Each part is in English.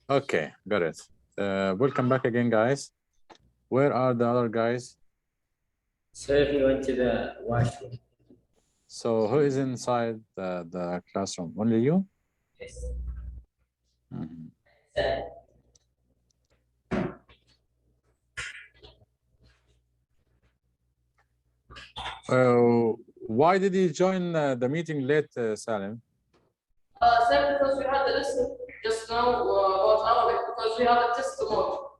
Okay, got it. Welcome back again, guys. Where are the other guys? So he went to the washroom. So who is inside the classroom? Only you? Yes. Mhm. Why did you join the meeting late, Salim? Sir, because we had a lesson just now about Arabic, because we have a test tomorrow.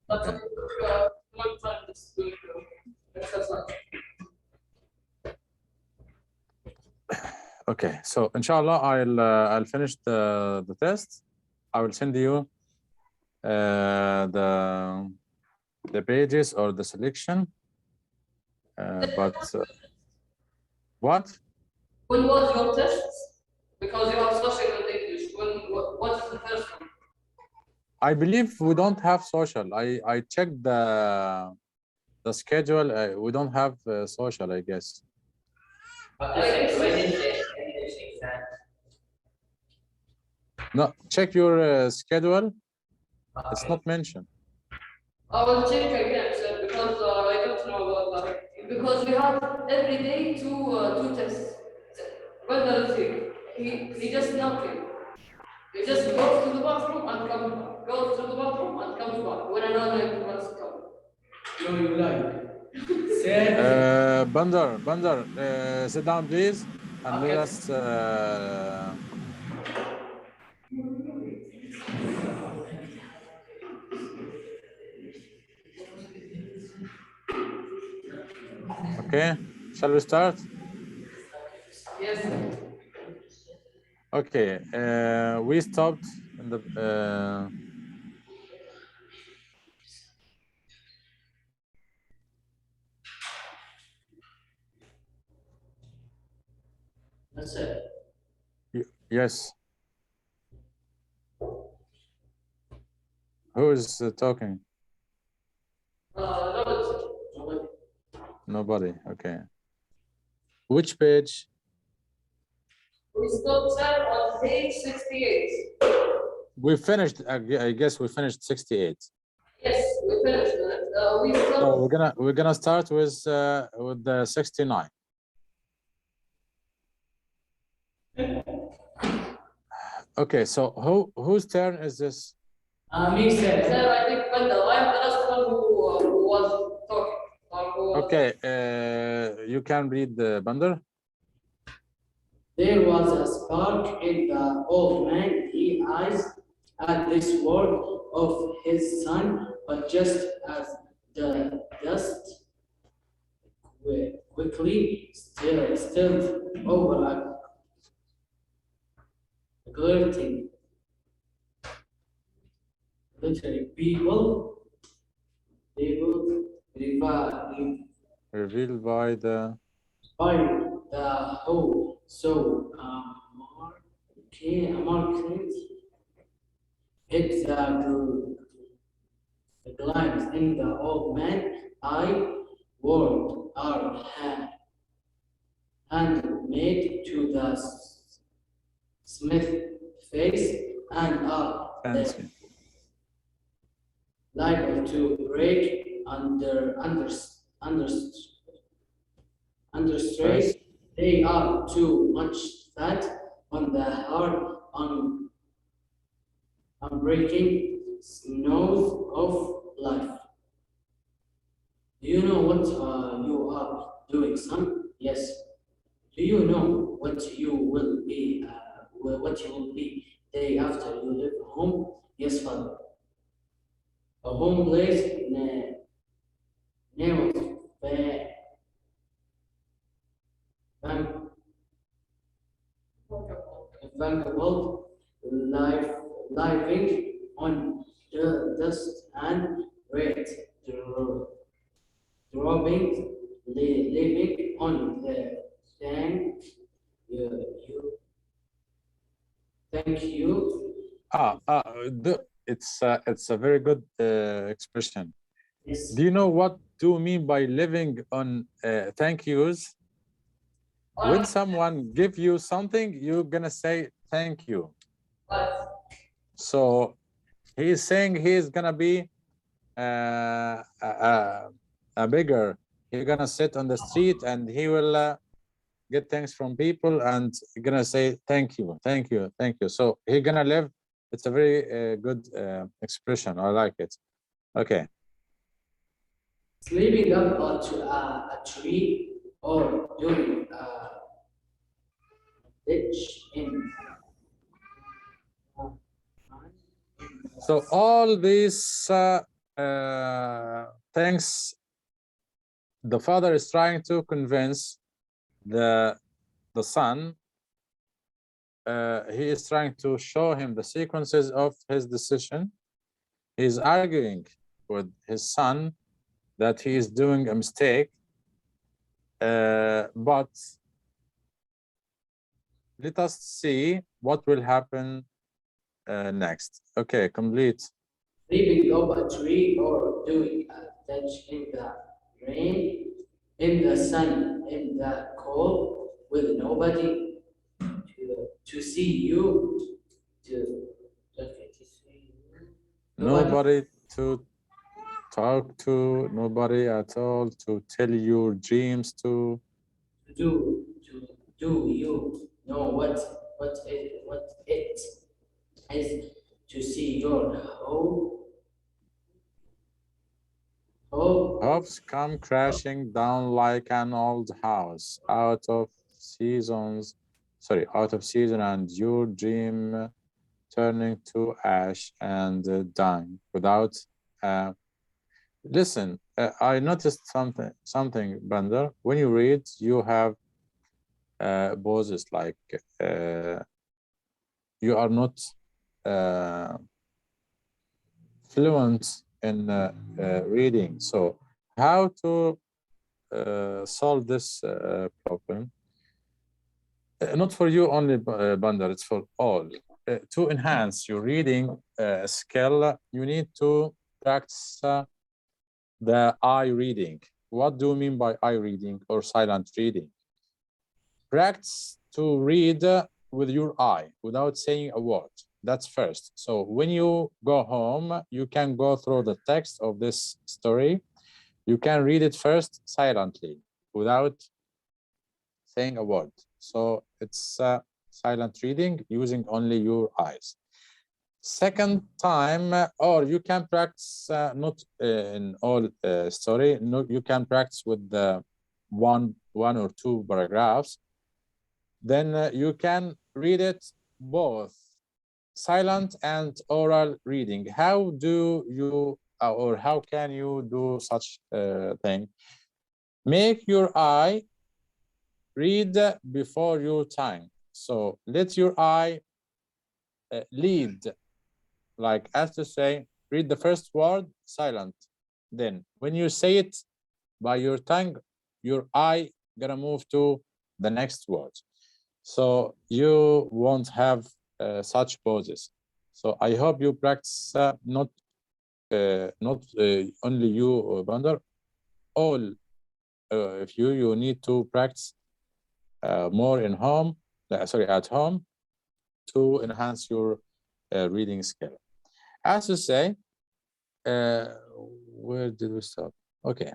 That's Okay. one time this week. Exercise. Okay. So inshallah, I'll finish the test. I will send you the pages or the selection. What? When was your test? Because you have social and English. What is the first one? I believe we don't have social. I checked the schedule. We don't have social, I guess. No, check your schedule. It's not mentioned. I will check again, sir, because I don't know about that. Because we have every day two tests. Brother is here. He just knocking. He just goes to the bathroom and comes back. Goes to the bathroom and comes back. When another must come. No, you like. Bandar, sit down, please, and let us. Okay, shall we start? Yes. Okay, we stopped in the. That's it. Yes. Who is talking? Nobody. Okay. Which page? We stopped on page 68. We finished. I guess we finished 68. Yes, we finished it. We stopped. So we're gonna start with the 69. Okay. So whose turn is this? Me, sir. Sir, I think Bandar. I'm the last one who was talking. Okay. You can read the Bandar. There was a spark in the old man. He eyes at this word of his son, but just as the dust quickly stilled over a glittery people Revealed by the. by the whole so market hit the glimpse in the old man eye world are handmade to the smith face and are Fancy. liable to break under stress. They are too much fat on the hard on breaking snows of life. Do you know what you are doing, son? Yes. Do you know what you will be? What you will be day after you leave home? Yes, father. A home place named Vanderbilt, living on the dust and red, living on the thank you. It's a very good expression. Yes. Do you know what do mean by living on thank yous? When someone give you something, you're gonna say thank you. So he's saying he's gonna be a bigger. He's gonna sit on the street and he will get things from people and gonna say thank you, thank you, thank you. So he's gonna live. It's a very good expression. I like it. Okay. Sleeping up to a tree or doing a ditch in. So all these things, the father is trying to convince the son. He is trying to show him the sequences of his decision. He's arguing with his son that he is doing a mistake, but let us see what will happen next. Okay, complete. Sleeping up a tree or doing a ditch in the rain, in the sun, in the cold, with nobody to see you, to see you. Nobody to talk to, nobody at all to tell your dreams to. To do you know what it is to see your hope Hopes come crashing down like an old house, out of season, and your dream turning to ash and dying without. Listen, I noticed something, Bandar. When you read, you have pauses like you are not fluent in reading. So how to solve this problem? Not for you only, Bandar, it's for all. To enhance your reading skill, you need to practice the eye reading. What do you mean by eye reading or silent reading? Practice to read with your eye without saying a word. That's first. So when you go home, you can go through the text of this story. You can read it first silently without saying a word. So it's silent reading using only your eyes. Second time, or you can practice not in all story. No, you can practice with the one or two paragraphs. Then you can read it both silent and oral reading. How do you or how can you do such thing? Make your eye read before your tongue. So let your eye lead, like as to say, read the first word silent. Then when you say it by your tongue, your eye gonna move to the next word. So you won't have such pauses. So I hope you practice not only you, Bandar, all. If you need to practice more in home, at home, to enhance your reading skill. As to say, where did we stop? Okay.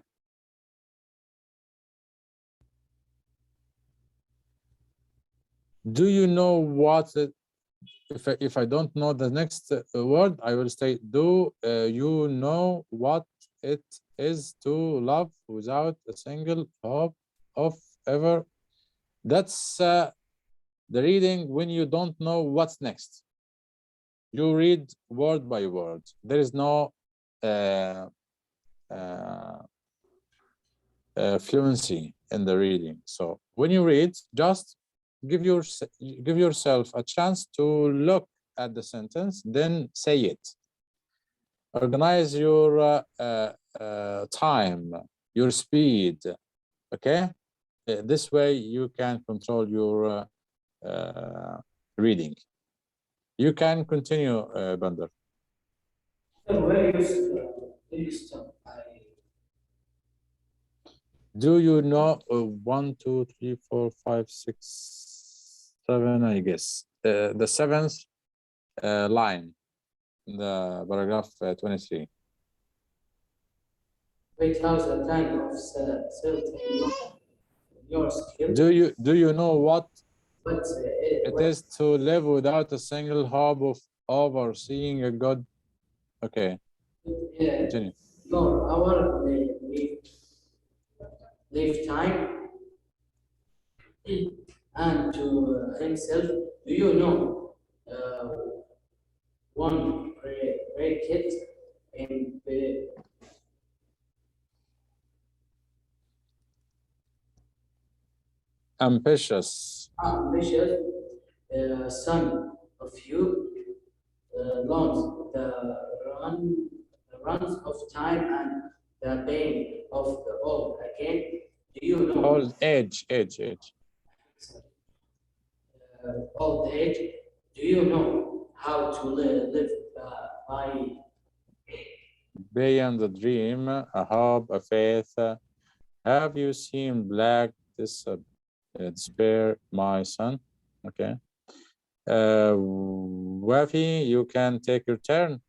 Do you know what? If I don't know the next word, I will say, do you know what it is to love without a single hope of ever? That's the reading when you don't know what's next. You read word by word. There is no fluency in the reading. So when you read, just give yourself a chance to look at the sentence, then say it. Organize your time, your speed. Okay, this way you can control your reading. You can continue, Bandar. where you stop. Do you know 1, 2, 3, 4, 5, 6, 7? I guess the seventh line. the paragraph 23. Wait, how's the time of your skill? Do you know what But it is to live without a single hope of overseeing a God? Okay, continue. our live time and to himself. Do you know one bracket in the Ambitious. ambitious son of you loans the runs of time and the pain of the old again. Do you know Old age. old age? Do you know how to live by Beyond the dream, a hope, a faith. Have you seen black despair, my son? Okay. Wafi, you can take your turn.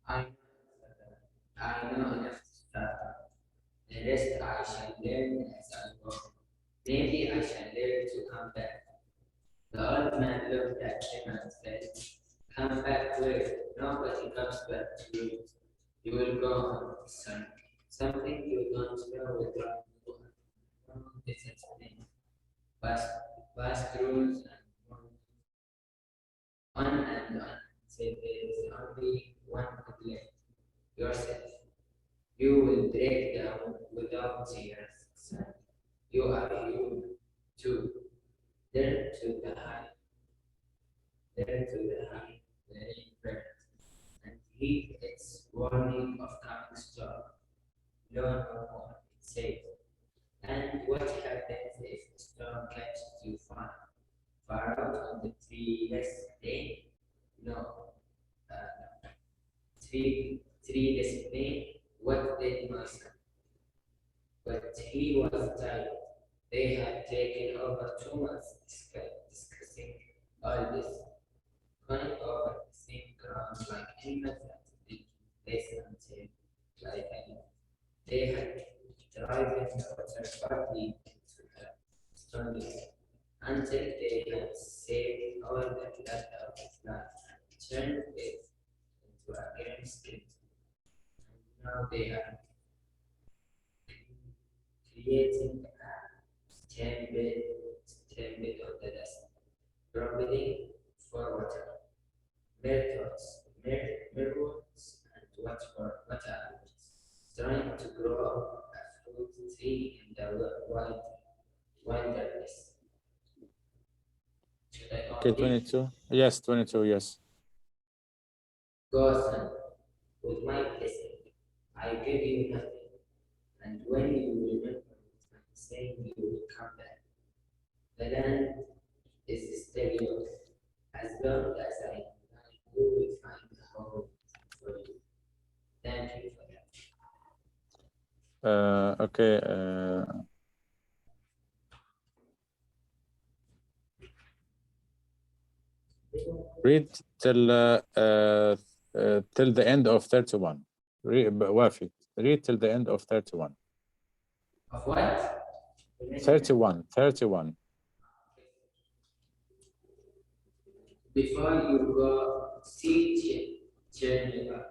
I know enough to start. The rest I shall learn as I go. Maybe I shall learn to come back. The old man looked at him and said, "Come back where? Nobody comes back to you. You will go on, son. Something you don't know will drive you on. This is me. Past rules and on and on. Say there is only one good left. Yourself. You will break down without tears, son. You are human too. Learn to the high, very bird, and heed its warning of coming storm. No more, it says. And what happens if the storm catches you far out on the treeless plain? No. Treeless plain, what did my son? But he was tired. They had taken over 2 months discussing all this, going over the same ground like animals and making lessons like animals. They had driven the water partly into the stone until they had saved all the blood of his life and turned it into a green skin. And now they are creating a stem bed of the dust, providing for water, myrtles, and what else, trying to grow a fruit tree in the wilderness. Should I Okay, continue? 22. Yes, 22, yes. Go, son, with my blessing. I give you nothing. And when you remember what I'm saying, you will come back. The land is still yours. As long as I you will find a home for you. Thank you for that. Okay. Read till the end of 31. Wafi, read till the end of 31. Of what? 31. Before you go see Geneva,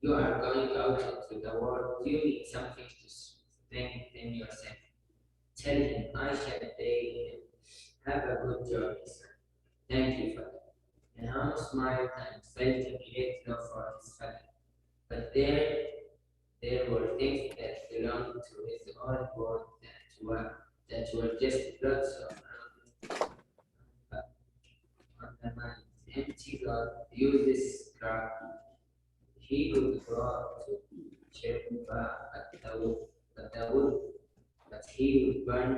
you are going out into the world. You need something to strengthen yourself. Tell him I shall pay him. Have a good journey, sir. Thank you for that. And Ham smiled and felt a great love for his father. But there were things that belonged to his own world that were just blots on the mind. Empty God uses scrap. He would go to Cherubah but he would burn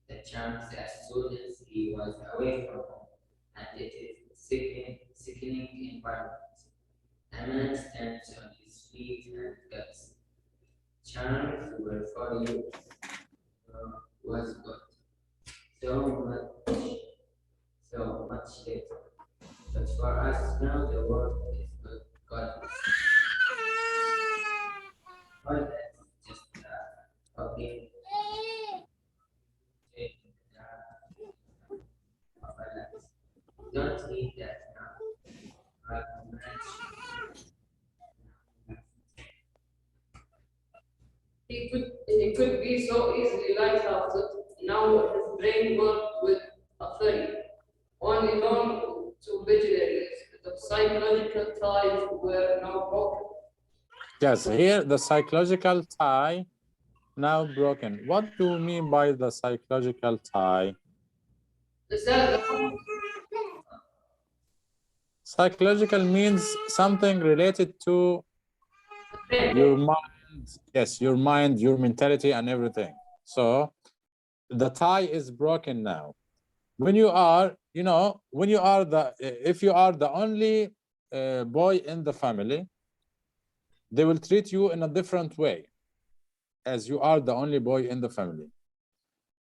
the charms as soon as he was away from home. And it is sickening environment. A man stands on his feet and guts. Charms were for you, was good. So much later. But for smell the world is good. God. All that is just talking. Don't need that now. But He could be so easily lighthearted. Now his brain worked with authority, only known to vigilaries. The psychological ties were now broken. Yes, here the psychological tie now broken. What do we mean by the psychological tie? The Psychological means something related to your mind. Yes, your mind, your mentality, and everything. So the tie is broken now. When you are, when you are if you are the only boy in the family, they will treat you in a different way, as you are the only boy in the family.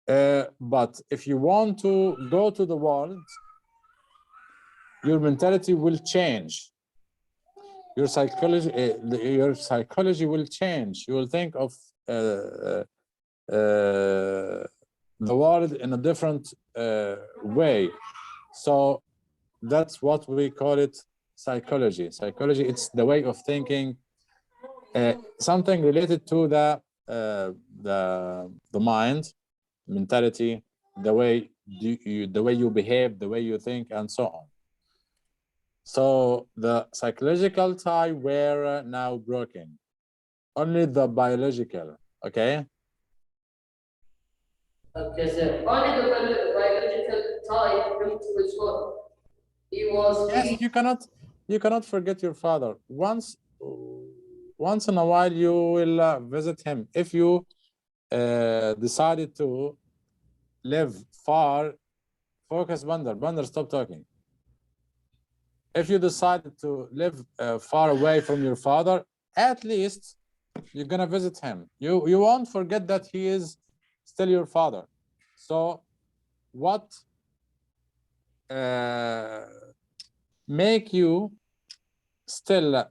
But if you want to go to the world, your mentality will change. Your psychology will change. You will think of the world in a different way. So that's what we call it, psychology. Psychology, it's the way of thinking, something related to the mind, mentality, the way you behave, the way you think, and so on. So the psychological tie were now broken. Only the biological, okay? Okay, sir. Only the biological tie him to his father. He was Yes, free. you cannot forget your father. Once in a while you will visit him. If you decided to live far, focus, Bandar, stop talking. If you decided to live far away from your father, at least you're gonna visit him. You won't forget that he is still your father. So what make you still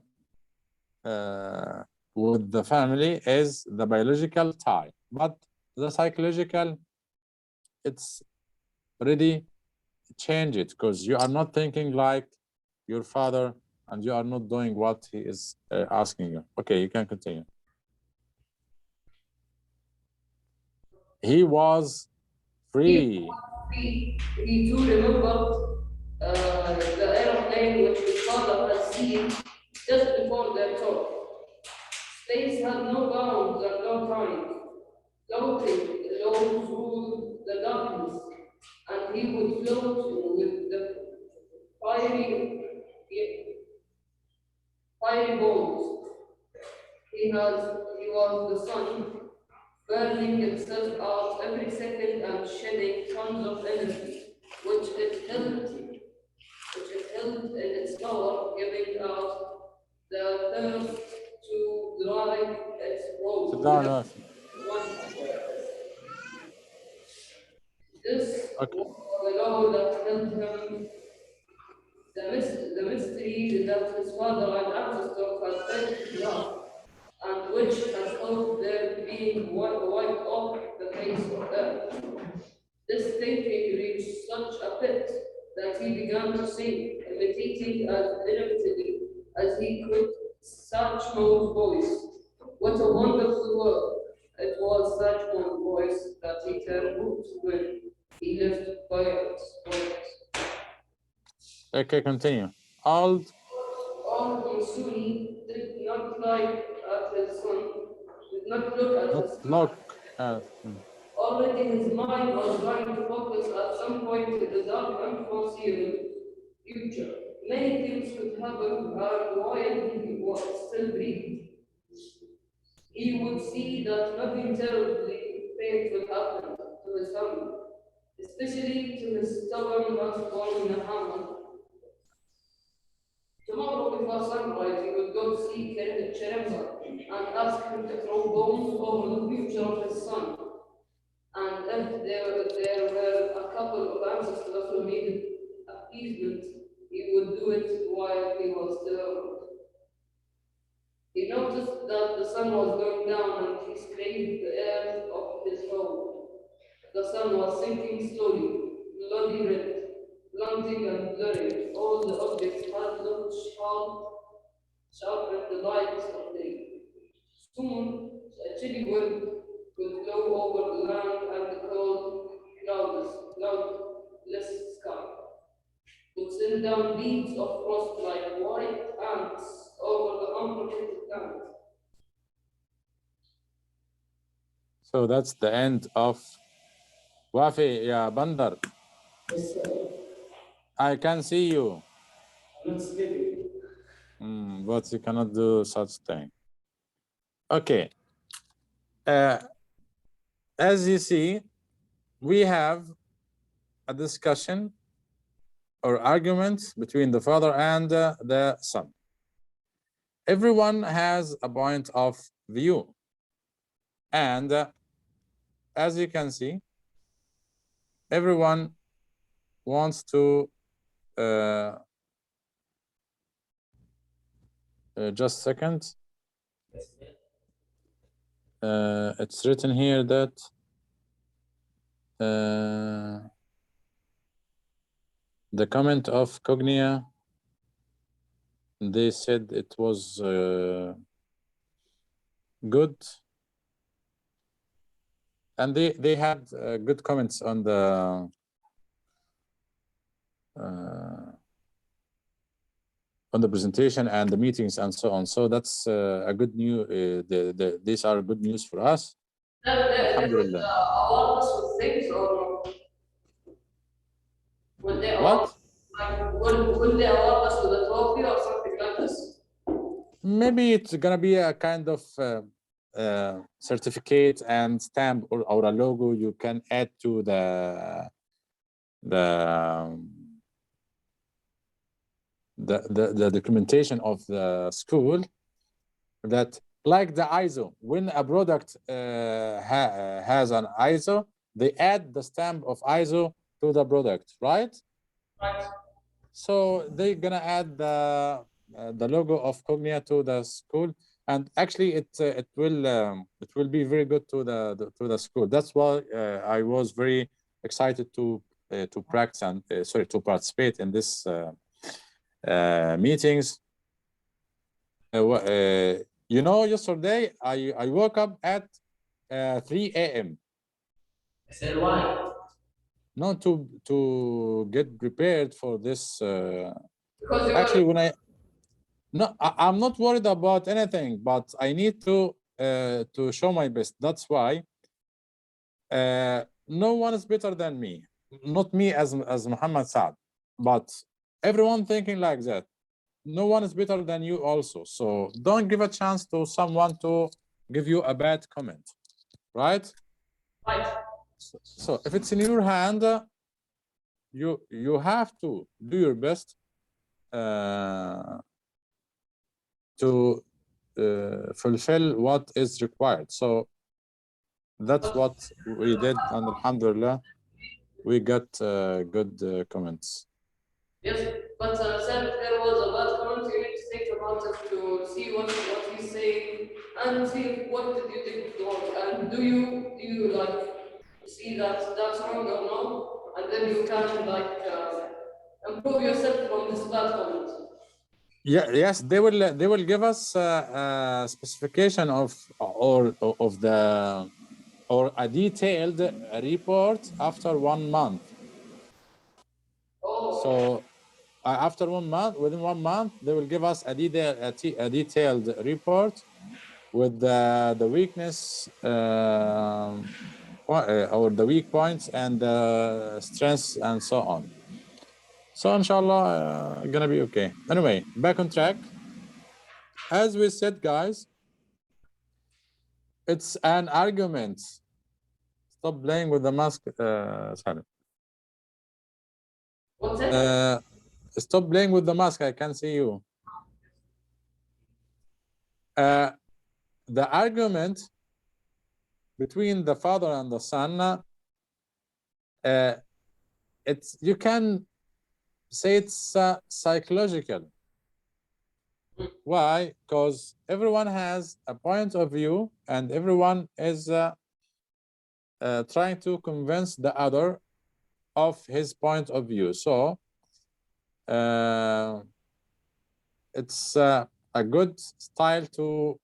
with the family is the biological tie, but the psychological, it's already changed because you are not thinking like your father and you are not doing what he is asking you. Okay, you can continue. He was free. He too remembered the aeroplane which his father had seen just before their talk. Space had no bounds and no time, floating alone through the darkness, and he would float with the fiery bones. He was the sun, burning itself out every second and shedding tons of energy, which it held in its power, giving out the thirst to dry its woes. Sit down, Raf. This Okay. was the law that held him, the mystery that his father and ancestors had felt in love, and which has caused their being wiped off the face of earth. This thinking reached such a pitch that he began to sing, imitating as inimitable as he could Satchmo's voice. What a wonderful world! It was Satchmo's voice that he turned when he left Bayat. Okay, continue. Old. Al-Mansuri did not like at his son, did not look at his son. Look. Already his mind was trying to focus at some point in the dark, unforeseeable future. Many things could happen, and while he was still breathing, he would see that nothing terribly painful happened to his family, especially to his stubborn last-born Muhammad. Tomorrow before sunrise, he would go to see Cheremza and ask him to throw bones over the future of his son. And if there were a couple of ancestors who needed appeasement, he would do it while he was still around. He noticed that the sun was going down and he scraped the earth off his robe. The sun was sinking slowly, bloody red, blunting and blurring. All the objects had looked sharp in the light of day. Soon, a chilly wind would blow over the land and the cold, cloudless sky would send down beads of frost like white ants over the unprotected land. So that's the end of Wafi, ya Bandar. Yes, sir. I can see you, I'm not sleeping. but you cannot do such thing. Okay. As you see, we have a discussion or argument between the father and the son. Everyone has a point of view. And as you can see, everyone wants to just a second. It's written here that the comment of Cognia, they said it was good, and they had good comments on the presentation and the meetings and so on. So that's a good news. These are good news for us. Alhamdulillah. Award us with things or would they What? would they award us with a trophy or something like this? Maybe it's gonna be a kind of certificate and stamp or a logo you can add to the documentation of the school, that like the ISO, when a product has an ISO, they add the stamp of ISO to the product, right? Right. So they're gonna add the logo of Cognia to the school, and actually it will be very good to the school. That's why I was very excited to practice and to participate in this meetings. You know, yesterday I woke up at 3 a.m. I said why? not to get prepared for this. Because you Actually, when I'm not worried about anything, but I need to show my best. That's why no one is better than me. Not me as Muhammad Saad, but everyone thinking like that. No one is better than you also. So don't give a chance to someone to give you a bad comment, right? right. So if it's in your hand, you have to do your best to fulfill what is required. So that's what we did, and alhamdulillah, we got good comments. Yes, but sir, if there was a bad comment, you need to think about it to see what he's saying and see what did you think wrong, and do you like see that that's wrong or no, and then you can like improve yourself from this bad comment. Yeah, yes, they will give us a specification of a detailed report after 1 month. Oh. So after 1 month, within 1 month, they will give us a detailed report with the weakness or the weak points and the strengths and so on. So inshallah, gonna be okay. Anyway, back on track. As we said, guys, it's an argument. Stop playing with the mask, Salim. What's it? Stop playing with the mask. I can see you. The argument between the father and the son, you can say it's psychological. Why? Because everyone has a point of view and everyone is trying to convince the other of his point of view. So it's a good style to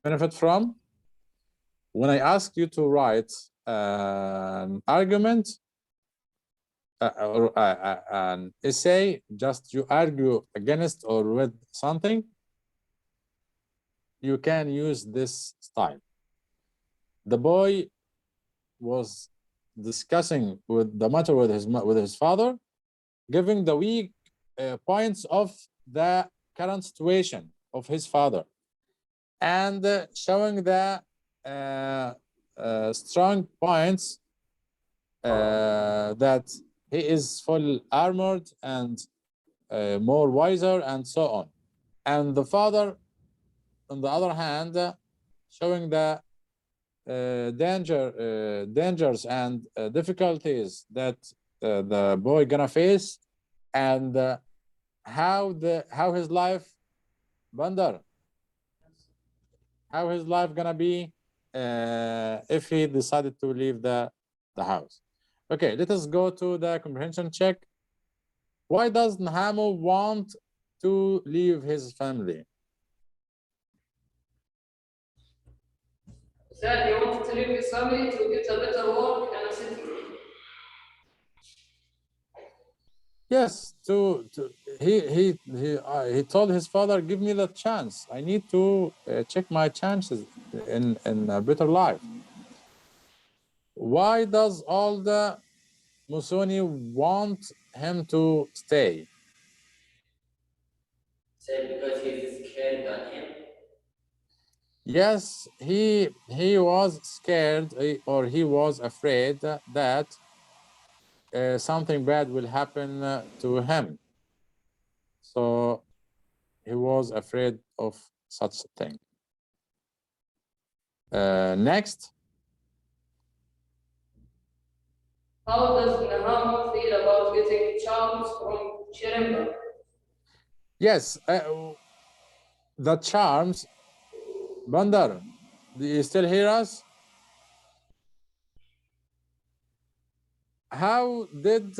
benefit from. When I ask you to write an argument or an essay, just you argue against or with something, you can use this style. The boy was discussing with the matter with his father, giving the weak points of the current situation of his father, and showing the strong points that he is full armored and more wiser and so on. And the father, on the other hand, showing the dangers and difficulties that the boy gonna face, and how his life, Bandar, how his life gonna be if he decided to leave the house. Okay, let us go to the comprehension check. Why does Nahamo want to leave his family? Said he wanted to leave his family to get a better work in a city. Yes, he told his father, give me the chance. I need to check my chances in a better life. Why does all the Musoni want him to stay? Said because he's scared on him. Yes, he was scared or he was afraid that something bad will happen to him. So he was afraid of such a thing. Next. How does Nahamo feel about getting charms from Chirimba? Yes, the charms. Bandar, do you still hear us? How did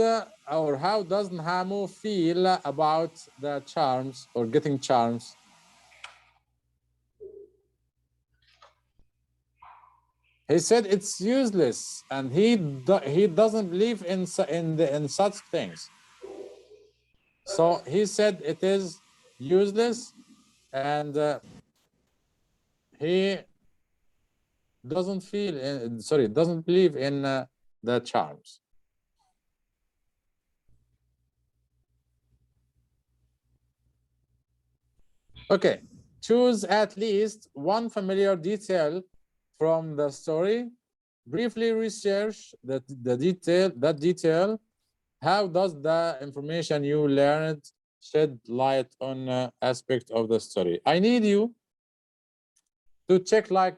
or how does Nahamo feel about the charms or getting charms? He said it's useless, and he doesn't believe in such things. So he said it is useless, and he doesn't doesn't believe in the charms. Okay, choose at least one familiar detail from the story. Briefly research that detail. How does the information you learned shed light on aspect of the story? I need you to check like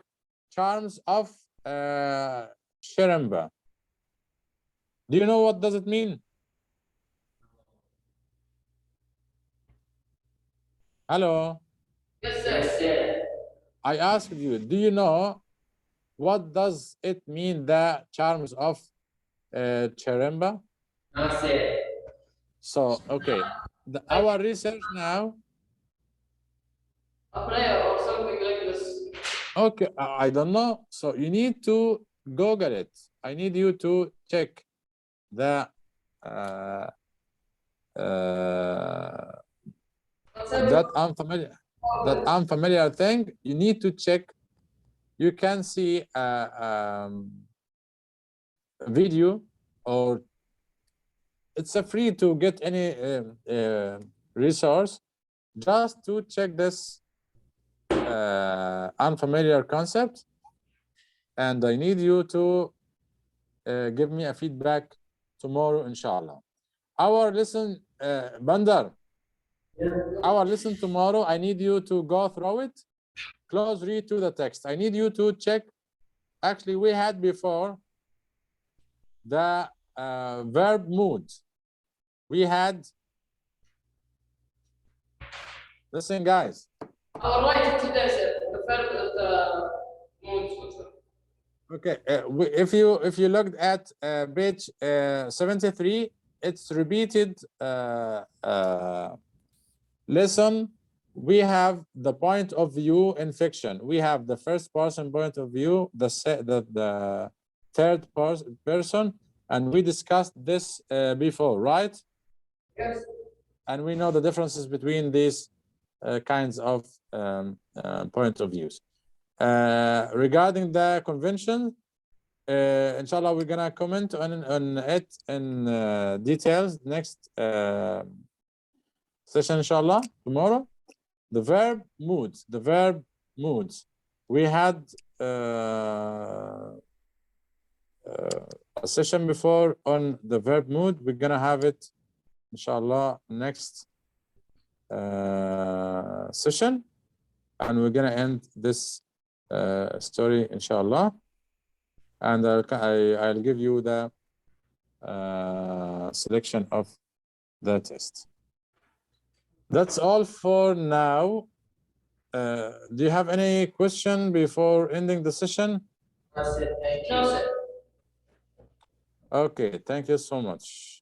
charms of Chirimba. Do you know what does it mean? Hello? Yes, sir. Yes, sir. I asked you, do you know what does it mean, the charms of Chirimba? No, sir. So, okay, our research now. A prayer or something like this. Okay, I don't know. So you need to Google it. I need you to check the that unfamiliar thing. You need to check. You can see a video, or it's a free to get any resource just to check this unfamiliar concept, and I need you to give me a feedback tomorrow, inshallah. Our lesson, Bandar, our lesson tomorrow, I need you to go through it, close read to the text. I need you to check. Actually, we had before the verb mood. we had, listen guys, I'll write it today, sir. The first mood. okay, if you looked at page 73, it's repeated lesson. We have the point of view in fiction. We have the first person point of view, the third person, and we discussed this before, right? Yes. And we know the differences between these kinds of point of views. Regarding the convention, inshallah, we're gonna comment on it in details next session, inshallah, tomorrow. The verb moods. We had a session before on the verb mood. We're gonna have it, inshallah, next session, and we're gonna end this story, inshallah, and I'll give you the selection of the test. That's all for now. Do you have any question before ending the session? That's it. Thank you. No, sir. Okay, thank you so much.